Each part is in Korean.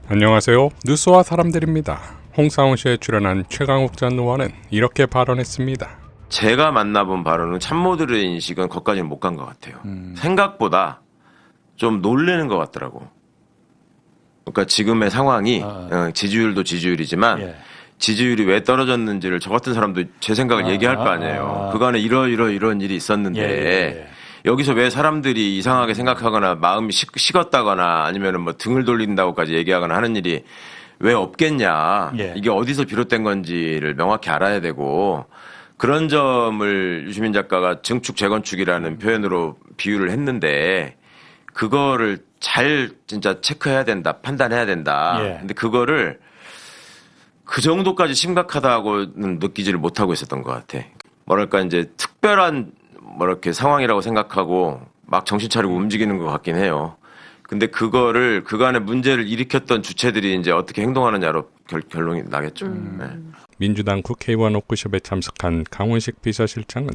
안녕하세요. 뉴스와 사람들입니다. 홍사훈씨에 출연한 최강욱 전 의원은 이렇게 발언했습니다. 제가 만나본 바로는 참모들의 인식은 거기까지는 못 간 것 같아요. 생각보다 좀 놀래는 것 같더라고. 그러니까 지금의 상황이 지지율도 지지율이지만 예. 지지율이 왜 떨어졌는지를 저 같은 사람도 제 생각을 얘기할 거 아니에요. 그간에 이런 일이 있었는데 예. 여기서 왜 사람들이 이상하게 생각하거나 마음이 식었다거나 아니면 뭐 등을 돌린다고까지 얘기하거나 하는 일이 왜 없겠냐. 예. 이게 어디서 비롯된 건지를 명확히 알아야 되고 그런 점을 유시민 작가가 증축 재건축이라는 표현으로 비유를 했는데 그거를 잘 진짜 체크해야 된다, 판단해야 된다. 예. 근데 그거를 그 정도까지 심각하다고는 느끼지를 못하고 있었던 것 같아. 뭐랄까 이제 특별한 이렇게 상황이라고 생각하고 막 정신 차리고 움직이는 것 같긴 해요. 근데 그거를 그간의 문제를 일으켰던 주체들이 이제 어떻게 행동하느냐로 결론이 나겠죠. 네. 민주당 국회의원 워크숍에 참석한 강훈식 비서실장은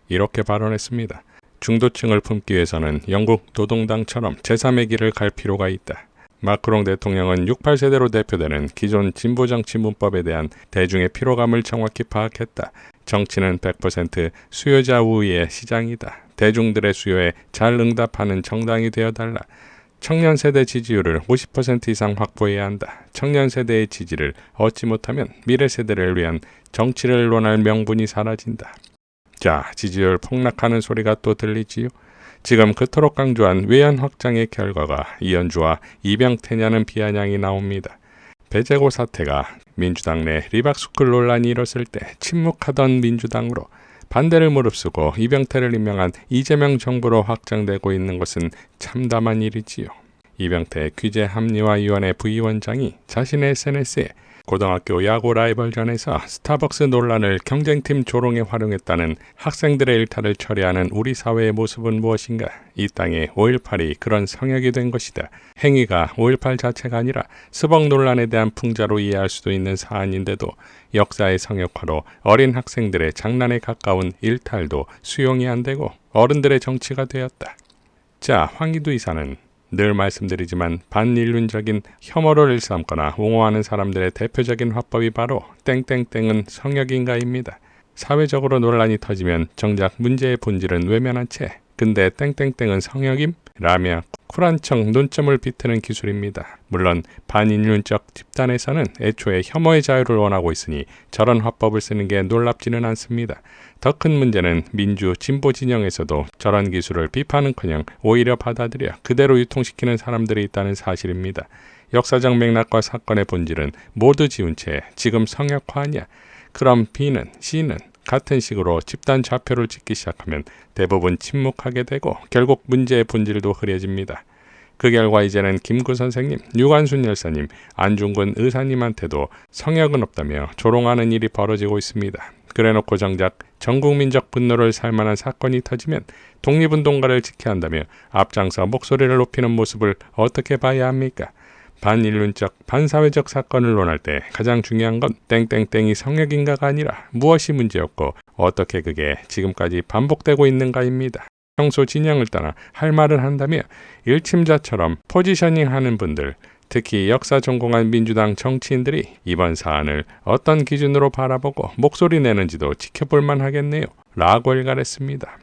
이렇게 발언했습니다. 중도층을 품기 위해서는 영국 노동당처럼 제3의 길을 갈 필요가 있다. 마크롱 대통령은 68세대로 대표되는 기존 진보정치 문법에 대한 대중의 피로감을 정확히 파악했다. 정치는 100% 수요자 우위의 시장이다. 대중들의 수요에 잘 응답하는 정당이 되어달라. 청년 세대 지지율을 50% 이상 확보해야 한다. 청년 세대의 지지를 얻지 못하면 미래 세대를 위한 정치를 논할 명분이 사라진다. 자, 지지율 폭락하는 소리가 또 들리지요. 지금 그토록 강조한 외연 확장의 결과가 이현주와 이병태냐는 비아냥이 나옵니다. 배재고 사태가 민주당 내 리박스쿨 논란이 일었을 때 침묵하던 민주당으로 반대를 무릅쓰고 이병태를 임명한 이재명 정부로 확장되고 있는 것은 참담한 일이지요. 이병태 규제합리화위원회 부위원장이 자신의 SNS에 고등학교 야구 라이벌전에서 스타벅스 논란을 경쟁팀 조롱에 활용했다는 학생들의 일탈을 처리하는 우리 사회의 모습은 무엇인가? 이 땅에 5.18이 그런 성역이 된 것이다. 행위가 5.18 자체가 아니라 스벅 논란에 대한 풍자로 이해할 수도 있는 사안인데도 역사의 성역화로 어린 학생들의 장난에 가까운 일탈도 수용이 안 되고 어른들의 정치가 되었다. 자, 황희두 이사는 늘 말씀드리지만 반인륜적인 혐오를 일삼거나 옹호하는 사람들의 대표적인 화법이 바로 땡땡땡은 성역인가입니다. 사회적으로 논란이 터지면 정작 문제의 본질은 외면한 채 근데 땡땡땡은 성역임? 라며 쿨한 척 논점을 비트는 기술입니다. 물론 반인륜적 집단에서는 애초에 혐오의 자유를 원하고 있으니 저런 화법을 쓰는 게 놀랍지는 않습니다. 더 큰 문제는 민주 진보 진영에서도 저런 기술을 비판은커녕 오히려 받아들여 그대로 유통시키는 사람들이 있다는 사실입니다. 역사적 맥락과 사건의 본질은 모두 지운 채 지금 성역화하냐? 그럼 B는 C는 같은 식으로 집단 좌표를 찍기 시작하면 대부분 침묵하게 되고 결국 문제의 본질도 흐려집니다. 그 결과 이제는 김구 선생님, 유관순 열사님, 안중근 의사님한테도 성역은 없다며 조롱하는 일이 벌어지고 있습니다. 그래놓고 정작 전국민적 분노를 살만한 사건이 터지면 독립운동가를 지켜야 한다며 앞장서 목소리를 높이는 모습을 어떻게 봐야 합니까? 반인륜적, 반사회적 사건을 논할 때 가장 중요한 건 땡땡땡이 성역인가가 아니라 무엇이 문제였고 어떻게 그게 지금까지 반복되고 있는가입니다. 평소 진영을 떠나 할 말을 한다며 일침자처럼 포지셔닝하는 분들, 특히 역사 전공한 민주당 정치인들이 이번 사안을 어떤 기준으로 바라보고 목소리 내는지도 지켜볼만 하겠네요. 라고 일갈했습니다.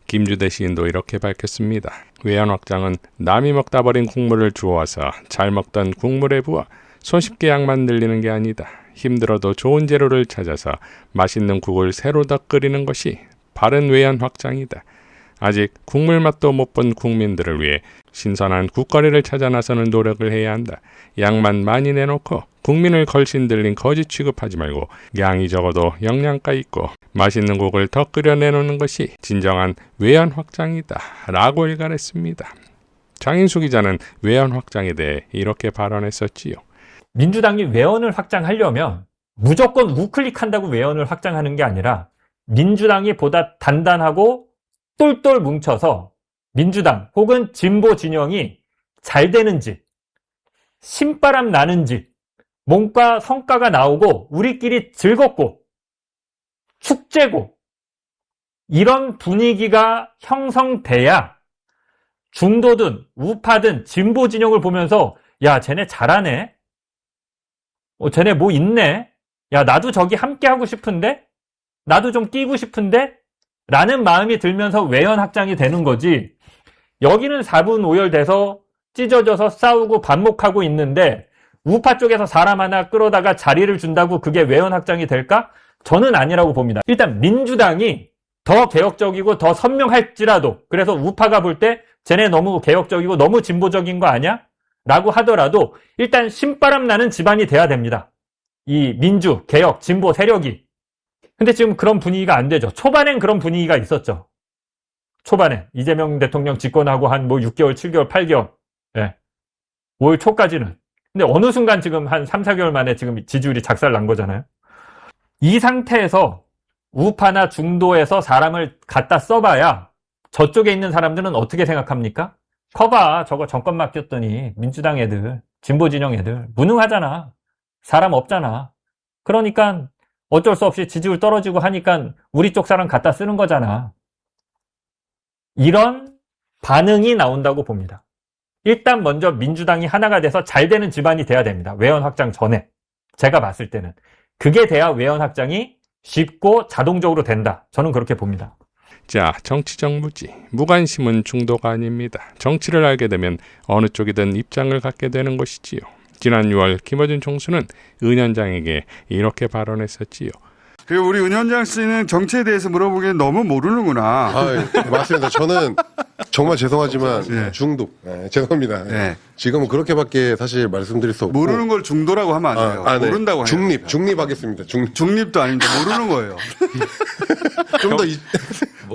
김주대 시인도 이렇게 밝혔습니다. 외연 확장은 남이 먹다 버린 국물을 주워와서 잘 먹던 국물에 부어 손쉽게 양만 늘리는 게 아니다. 힘들어도 좋은 재료를 찾아서 맛있는 국을 새로 더 끓이는 것이 바른 외연 확장이다. 아직 국물 맛도 못 본 국민들을 위해 신선한 국거리를 찾아 나서는 노력을 해야 한다. 양만 많이 내놓고 국민을 걸신 들린 거지 취급하지 말고 양이 적어도 영양가 있고 맛있는 국을 더 끓여 내놓는 것이 진정한 외연 확장이다. 라고 일갈했습니다. 장인수 기자는 외연 확장에 대해 이렇게 발언했었지요. 민주당이 외연을 확장하려면 무조건 우클릭한다고 외연을 확장하는 게 아니라 민주당이 보다 단단하고 똘똘 뭉쳐서 민주당 혹은 진보 진영이 잘 되는지 신바람 나는지 뭔가 성과가 나오고 우리끼리 즐겁고 축제고 이런 분위기가 형성돼야 중도든 우파든 진보 진영을 보면서 야 쟤네 잘하네 쟤네 뭐 있네? 야, 나도 저기 함께 하고 싶은데? 나도 좀 끼고 싶은데? 라는 마음이 들면서 외연 확장이 되는 거지. 여기는 4분 오열돼서 찢어져서 싸우고 반목하고 있는데 우파 쪽에서 사람 하나 끌어다가 자리를 준다고 그게 외연 확장이 될까? 저는 아니라고 봅니다. 일단 민주당이 더 개혁적이고 더 선명할지라도, 그래서 우파가 볼 때 쟤네 너무 개혁적이고 너무 진보적인 거 아니야? 라고 하더라도 일단 신바람 나는 집안이 돼야 됩니다. 이 민주, 개혁, 진보 세력이. 근데 지금 그런 분위기가 안 되죠. 초반엔 그런 분위기가 있었죠. 초반에 이재명 대통령 집권하고 한 뭐 6개월, 7개월, 8개월, 예. 5월 초까지는. 근데 어느 순간 지금 한 3, 4개월 만에 지금 지지율이 작살 난 거잖아요. 이 상태에서 우파나 중도에서 사람을 갖다 써봐야 저쪽에 있는 사람들은 어떻게 생각합니까? 커봐, 저거 정권 맡겼더니 민주당 애들, 진보 진영 애들 무능하잖아. 사람 없잖아. 그러니까 어쩔 수 없이 지지율 떨어지고 하니까 우리 쪽 사람 갖다 쓰는 거잖아. 이런 반응이 나온다고 봅니다. 일단 먼저 민주당이 하나가 돼서 잘 되는 집안이 돼야 됩니다. 외연 확장 전에. 제가 봤을 때는. 그게 돼야 외연 확장이 쉽고 자동적으로 된다. 저는 그렇게 봅니다. 자, 정치적 무지. 무관심은 중도가 아닙니다. 정치를 알게 되면 어느 쪽이든 입장을 갖게 되는 것이지요. 지난 6월 김어준 총수는 은 위원장에게 이렇게 발언했었지요. 그리고 우리 은 위원장 씨는 정치에 대해서 물어보기엔 너무 모르는구나. 아, 맞습니다. 저는 정말 죄송하지만 네. 중독. 죄송합니다. 네. 지금은 그렇게밖에 사실 말씀드릴 수 없고. 모르는 걸 중도라고 하면 안 돼요. 네. 모른다고 해요. 중립하겠습니다. 중립도 아닌데 모르는 거예요. 좀 더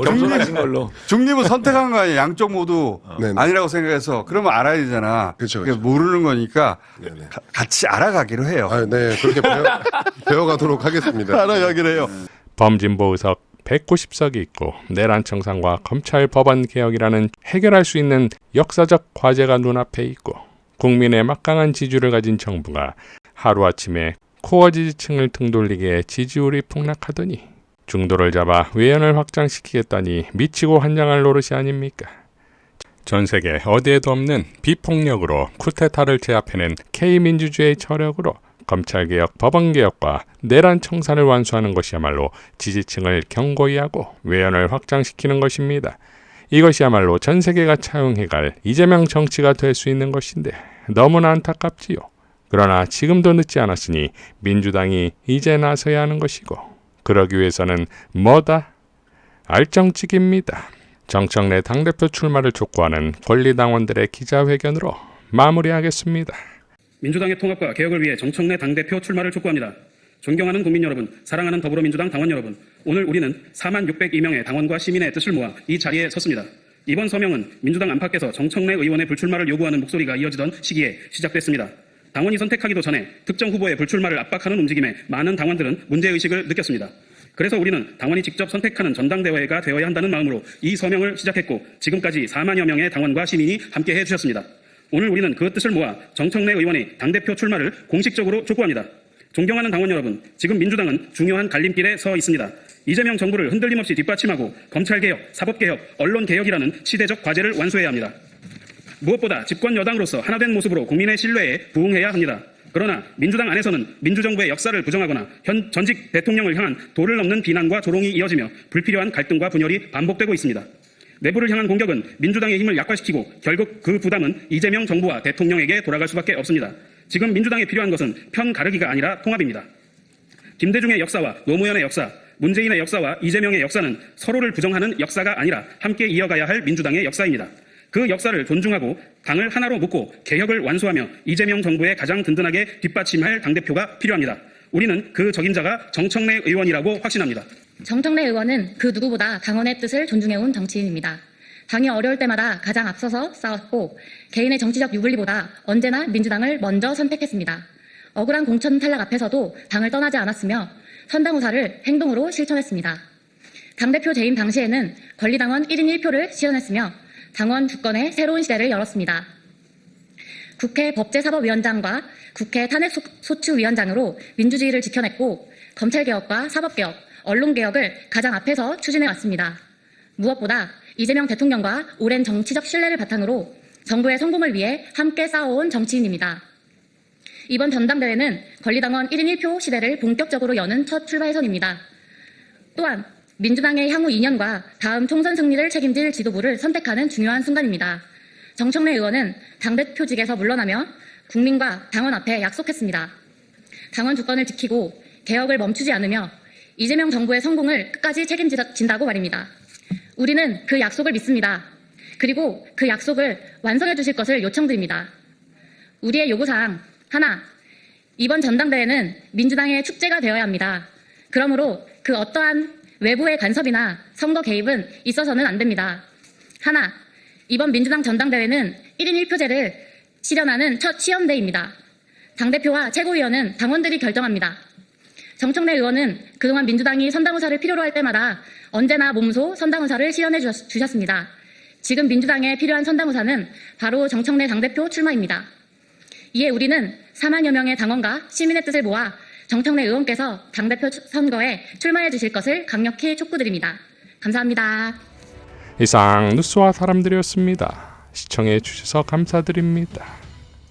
겸손하신 걸로. 중립은 선택한 거 아니에요. 양쪽 모두 네네. 아니라고 생각해서 그러면 알아야 되잖아. 그쵸. 그러니까 모르는 거니까 네네. 같이 알아가기로 해요. 네, 그렇게 배워가도록 하겠습니다. 알아가기로 해요. 범진보 의석 190석이 있고 내란 청산과 검찰 법원 개혁이라는 해결할 수 있는 역사적 과제가 눈앞에 있고 국민의 막강한 지지를 가진 정부가 하루아침에 코어 지지층을 등돌리게 지지율이 폭락하더니 중도를 잡아 외연을 확장시키겠다니 미치고 환장할 노릇이 아닙니까? 전 세계 어디에도 없는 비폭력으로 쿠데타를 제압해낸 K민주주의의 저력으로 검찰개혁, 법원개혁과 내란 청산을 완수하는 것이야말로 지지층을 견고히 하고 외연을 확장시키는 것입니다. 이것이야말로 전 세계가 차용해갈 이재명 정치가 될 수 있는 것인데 너무나 안타깝지요. 그러나 지금도 늦지 않았으니 민주당이 이제 나서야 하는 것이고 그러기 위해서는 뭐다? 알정직입니다. 정청래 당대표 출마를 촉구하는 권리당원들의 기자회견으로 마무리하겠습니다. 민주당의 통합과 개혁을 위해 정청래 당대표 출마를 촉구합니다. 존경하는 국민 여러분, 사랑하는 더불어민주당 당원 여러분, 오늘 우리는 4602명의 당원과 시민의 뜻을 모아 이 자리에 섰습니다. 이번 서명은 민주당 안팎에서 정청래 의원의 불출마를 요구하는 목소리가 이어지던 시기에 시작됐습니다. 당원이 선택하기도 전에 특정 후보의 불출마를 압박하는 움직임에 많은 당원들은 문제의식을 느꼈습니다. 그래서 우리는 당원이 직접 선택하는 전당대회가 되어야 한다는 마음으로 이 서명을 시작했고 지금까지 4만여 명의 당원과 시민이 함께해 주셨습니다. 오늘 우리는 그 뜻을 모아 정청래 의원의 당대표 출마를 공식적으로 촉구합니다. 존경하는 당원 여러분, 지금 민주당은 중요한 갈림길에 서 있습니다. 이재명 정부를 흔들림 없이 뒷받침하고 검찰개혁, 사법개혁, 언론개혁이라는 시대적 과제를 완수해야 합니다. 무엇보다 집권 여당으로서 하나된 모습으로 국민의 신뢰에 부응해야 합니다. 그러나 민주당 안에서는 민주정부의 역사를 부정하거나 현 전직 대통령을 향한 도를 넘는 비난과 조롱이 이어지며 불필요한 갈등과 분열이 반복되고 있습니다. 내부를 향한 공격은 민주당의 힘을 약화시키고 결국 그 부담은 이재명 정부와 대통령에게 돌아갈 수밖에 없습니다. 지금 민주당에 필요한 것은 편 가르기가 아니라 통합입니다. 김대중의 역사와 노무현의 역사, 문재인의 역사와 이재명의 역사는 서로를 부정하는 역사가 아니라 함께 이어가야 할 민주당의 역사입니다. 그 역사를 존중하고 당을 하나로 묶고 개혁을 완수하며 이재명 정부에 가장 든든하게 뒷받침할 당대표가 필요합니다. 우리는 그 적임자가 정청래 의원이라고 확신합니다. 정청래 의원은 그 누구보다 당원의 뜻을 존중해온 정치인입니다. 당이 어려울 때마다 가장 앞서서 싸웠고 개인의 정치적 유불리보다 언제나 민주당을 먼저 선택했습니다. 억울한 공천 탈락 앞에서도 당을 떠나지 않았으며 선당우사를 행동으로 실천했습니다. 당대표 재임 당시에는 권리당원 1인 1표를 시연했으며 당원 주권의 새로운 시대를 열었습니다. 국회 법제사법위원장과 국회 탄핵소추위원장으로 민주주의를 지켜냈고 검찰개혁과 사법개혁, 언론개혁을 가장 앞에서 추진해왔습니다. 무엇보다 이재명 대통령과 오랜 정치적 신뢰를 바탕으로 정부의 성공을 위해 함께 싸워온 정치인입니다. 이번 전당대회는 권리당원 1인 1표 시대를 본격적으로 여는 첫 출발선입니다. 또한 민주당의 향후 2년과 다음 총선 승리를 책임질 지도부를 선택하는 중요한 순간입니다. 정청래 의원은 당대표직에서 물러나며 국민과 당원 앞에 약속했습니다. 당원 주권을 지키고 개혁을 멈추지 않으며 이재명 정부의 성공을 끝까지 책임진다고 말입니다. 우리는 그 약속을 믿습니다. 그리고 그 약속을 완성해 주실 것을 요청드립니다. 우리의 요구사항 하나, 이번 전당대회는 민주당의 축제가 되어야 합니다. 그러므로 그 어떠한 외부의 간섭이나 선거 개입은 있어서는 안 됩니다. 하나, 이번 민주당 전당대회는 1인 1표제를 실현하는 첫 시험대입니다. 당대표와 최고위원은 당원들이 결정합니다. 정청래 의원은 그동안 민주당이 선당후사를 필요로 할 때마다 언제나 몸소 선당후사를 실현해 주셨습니다. 지금 민주당에 필요한 선당후사는 바로 정청래 당대표 출마입니다. 이에 우리는 4만여 명의 당원과 시민의 뜻을 모아 정청래 의원께서 당대표 선거에 출마해 주실 것을 강력히 촉구드립니다. 감사합니다. 이상 뉴스와 사람들이었습니다. 시청해 주셔서 감사드립니다.